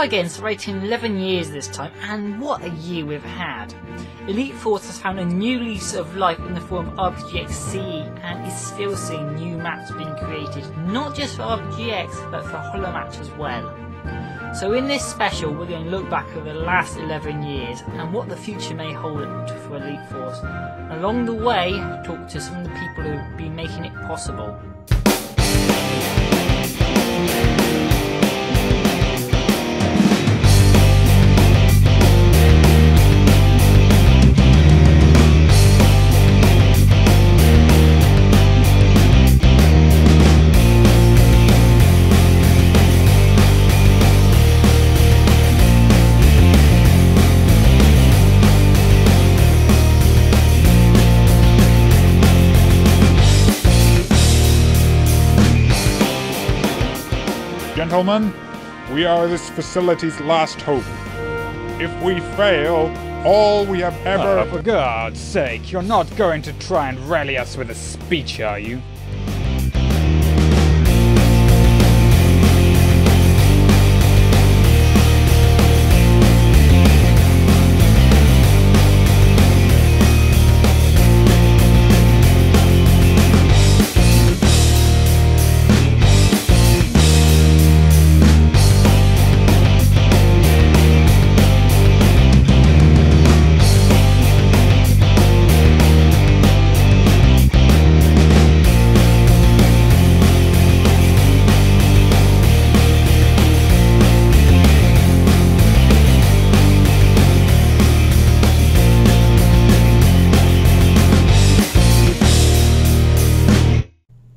are again celebrating 11 years this time, and what a year we've had. Elite Force has found a new lease of life in the form of RPG-XCE and is still seeing new maps being created, not just for RPG-X but for HoloMatch as well. So in this special we're going to look back over the last 11 years and what the future may hold for Elite Force. Along the way, talk to some of the people who have been making it possible. Gentlemen, we are this facility's last hope. If we fail, all we have ever... For God's sake, you're not going to try and rally us with a speech, are you?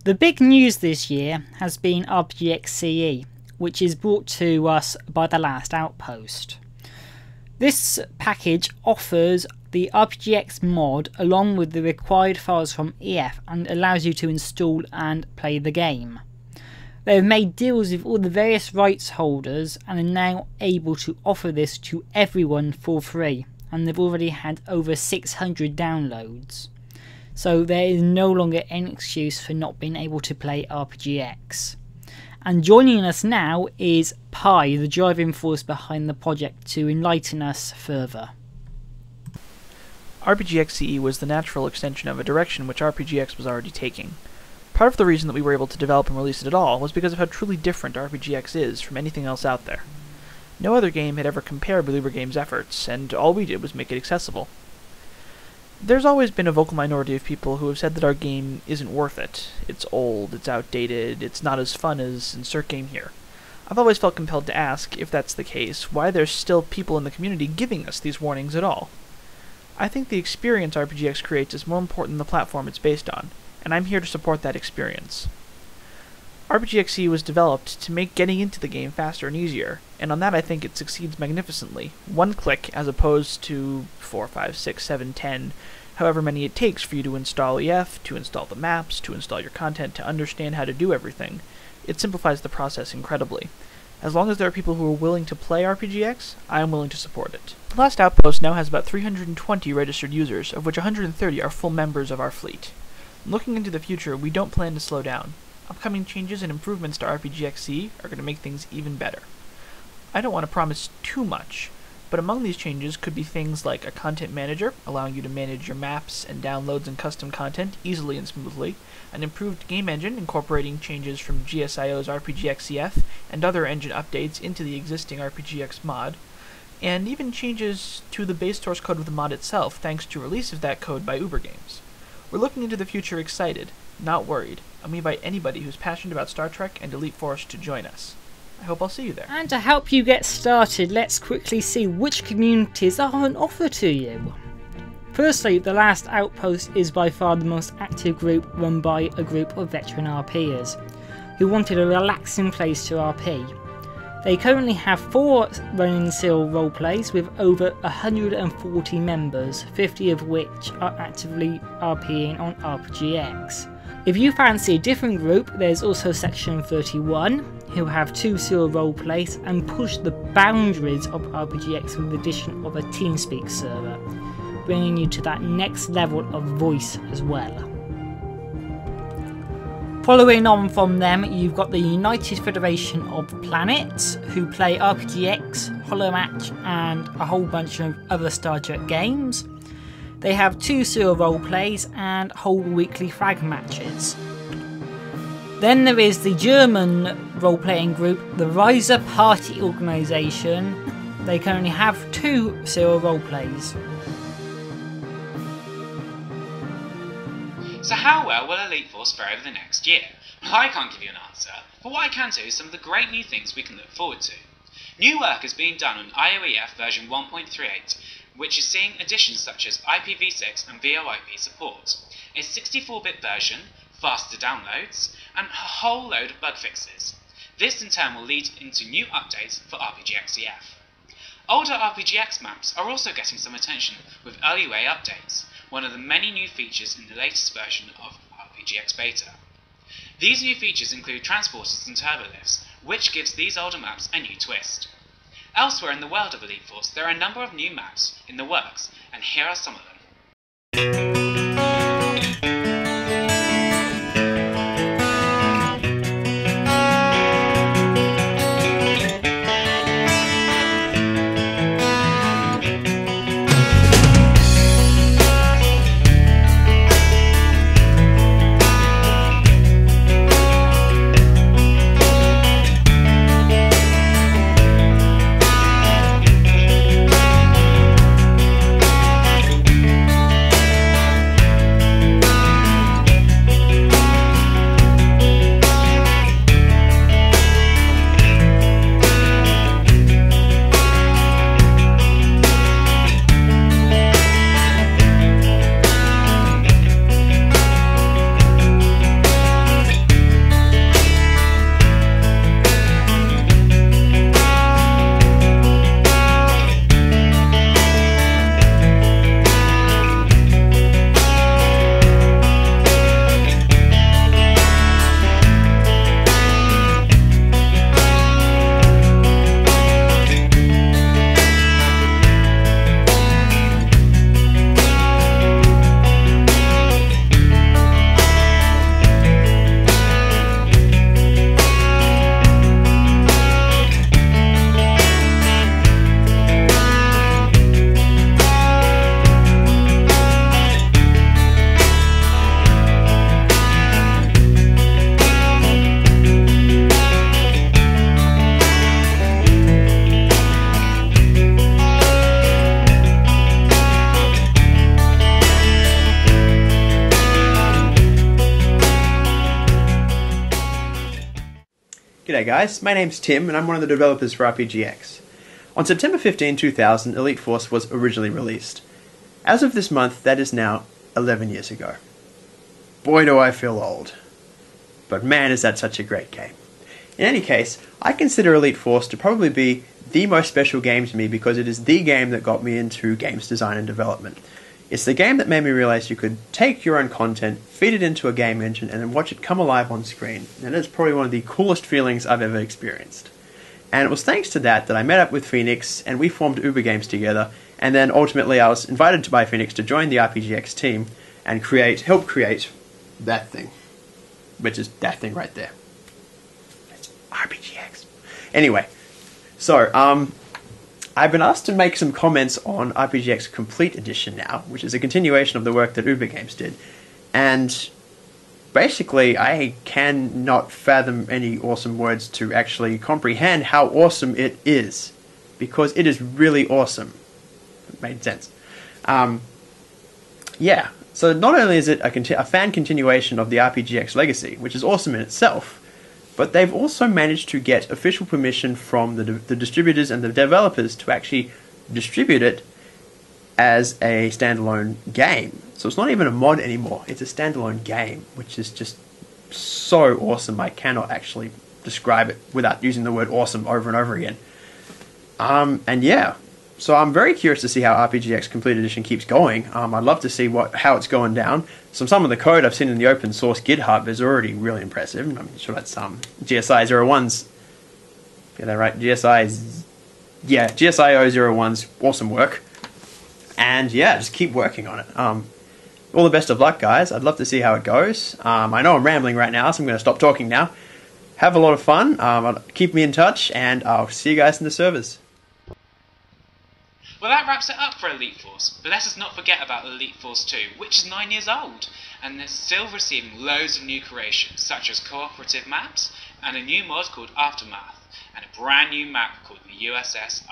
The big news this year has been RPG-XCE, which is brought to us by The Last Outpost. This package offers the RPG-X mod along with the required files from EF and allows you to install and play the game. They have made deals with all the various rights holders and are now able to offer this to everyone for free, and they've already had over 600 downloads. So there is no longer any excuse for not being able to play RPG-X. And joining us now is Pi, the driving force behind the project, to enlighten us further. RPG-XCE was the natural extension of a direction which RPG-X was already taking. Part of the reason that we were able to develop and release it at all was because of how truly different RPG-X is from anything else out there. No other game had ever compared with Uber Games' efforts, and all we did was make it accessible. There's always been a vocal minority of people who have said that our game isn't worth it. It's old, it's outdated, it's not as fun as Insert Game Here. I've always felt compelled to ask, if that's the case, why there's still people in the community giving us these warnings at all. I think the experience RPG-X creates is more important than the platform it's based on, and I'm here to support that experience. RPG-XCE was developed to make getting into the game faster and easier, and on that I think it succeeds magnificently. One click as opposed to 4, 5, 6, 7, 10, however many it takes for you to install EF, to install the maps, to install your content, to understand how to do everything. It simplifies the process incredibly. As long as there are people who are willing to play RPG-X, I am willing to support it. The Last Outpost now has about 320 registered users, of which 130 are full members of our fleet. Looking into the future, we don't plan to slow down. Upcoming changes and improvements to RPG-XCE are going to make things even better. I don't want to promise too much, but among these changes could be things like a content manager, allowing you to manage your maps and downloads and custom content easily and smoothly, an improved game engine incorporating changes from GSIO's RPG-XCF and other engine updates into the existing RPG-X mod, and even changes to the base source code of the mod itself thanks to release of that code by Uber Games. We're looking into the future excited, not worried, and we invite anybody who's passionate about Star Trek and Elite Force to join us. I hope I'll see you there. And to help you get started, let's quickly see which communities are on offer to you. Firstly, The Last Outpost is by far the most active group run by a group of veteran RPers who wanted a relaxing place to RP. They currently have 4 running serial roleplays with over 140 members, 50 of which are actively RPing on RPG-X. If you fancy a different group, there's also Section 31, who have 2 serial roleplays and push the boundaries of RPG-X with the addition of a TeamSpeak server, bringing you to that next level of voice as well. Following on from them, you've got the United Federation of Planets, who play RPG-X, Hollow Match, and a whole bunch of other Star Trek games. They have 2 serial roleplays and hold weekly frag matches. Then there is the German role-playing group, the Riser Party Organisation. They currently have 2 serial roleplays. So how well will Elite Force fare over the next year? I can't give you an answer, but what I can do is some of the great new things we can look forward to. New work is being done on IOEF version 1.38, which is seeing additions such as IPv6 and VoIP support, a 64-bit version, faster downloads, and a whole load of bug fixes. This in turn will lead into new updates for RPG-XCF. Older RPG-X maps are also getting some attention with early way updates, one of the many new features in the latest version of RPG-X Beta. These new features include transporters and turbolifts, which gives these older maps a new twist. Elsewhere in the world of Elite Force, there are a number of new maps in the works, and here are some of them. G'day guys, my name's Tim and I'm one of the developers for RPG-X. On September 15, 2000, Elite Force was originally released. As of this month, that is now 11 years ago. Boy do I feel old. But man is that such a great game. In any case, I consider Elite Force to probably be the most special game to me because it is the game that got me into games design and development. It's the game that made me realize you could take your own content, feed it into a game engine, and then watch it come alive on screen. And it's probably one of the coolest feelings I've ever experienced. And it was thanks to that I met up with Phoenix, and we formed Uber Games together, and then ultimately I was invited by Phoenix to join the RPG-X team and help create that thing. Which is that thing right there. It's RPG-X. Anyway, so, I've been asked to make some comments on RPG-X Complete Edition now, which is a continuation of the work that Uber Games did. And basically, I cannot fathom any awesome words to actually comprehend how awesome it is. Because it is really awesome. It made sense. Yeah, so not only is it a fan continuation of the RPG-X legacy, which is awesome in itself, but they've also managed to get official permission from the distributors and the developers to actually distribute it as a standalone game. So it's not even a mod anymore, it's a standalone game, which is just so awesome. I cannot actually describe it without using the word awesome over and over again. And yeah, so I'm very curious to see how RPG-X Complete Edition keeps going. I'd love to see how it's going down. Some of the code I've seen in the open source GitHub is already really impressive. I'm sure that's GSI 01's. Get that right? GSI 01's awesome work. And yeah, just keep working on it. All the best of luck, guys. I'd love to see how it goes. I know I'm rambling right now, so I'm going to stop talking now. Have a lot of fun. Keep me in touch, and I'll see you guys in the servers. Well, that wraps it up for Elite Force, but let us not forget about Elite Force 2, which is 9 years old, and is still receiving loads of new creations, such as cooperative maps, and a new mod called Aftermath, and a brand new map called the USS